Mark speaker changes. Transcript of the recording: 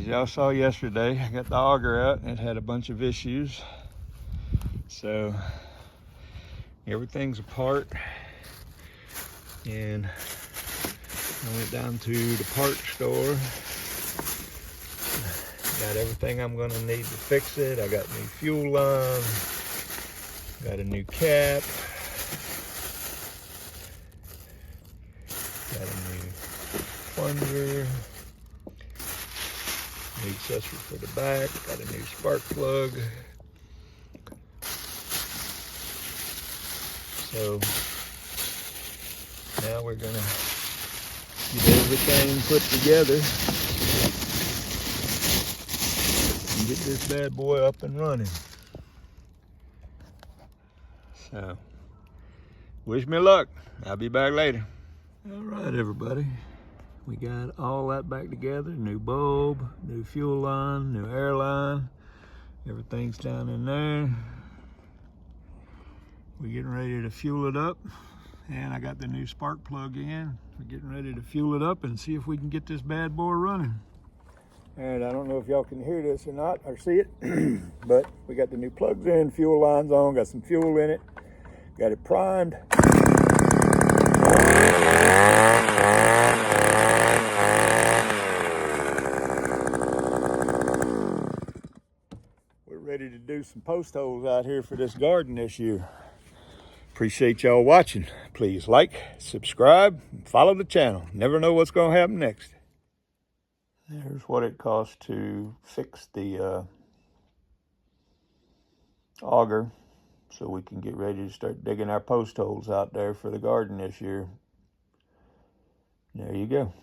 Speaker 1: y'all saw yesterday, I got the auger out and it had a bunch of issues. So everything's apart, and I went down to the part store. Got everything I'm gonna need to fix it. I got new fuel line, got a new cap, got a new plunger, new accessory for the back, got a new spark plug. So now we're gonna get everything put together and get this bad boy up and running. So wish me luck. I'll be back later. All right, everybody. We got all that back together. New bulb, new fuel line, new air line. Everything's down in there. We're getting ready to fuel it up, and I got the new spark plug in. We're getting ready to fuel it up and see if we can get this bad boy running. And I don't know if y'all can hear this or not, or see it, but we got the new plugs in, fuel lines on, got some fuel in it, got it primed. We're ready to do some post holes out here for this garden this year. Appreciate y'all watching. Please like, subscribe, and follow the channel. Never know what's going to happen next. There's what it costs to fix the auger so we can get ready to start digging our post holes out there for the garden this year. There you go.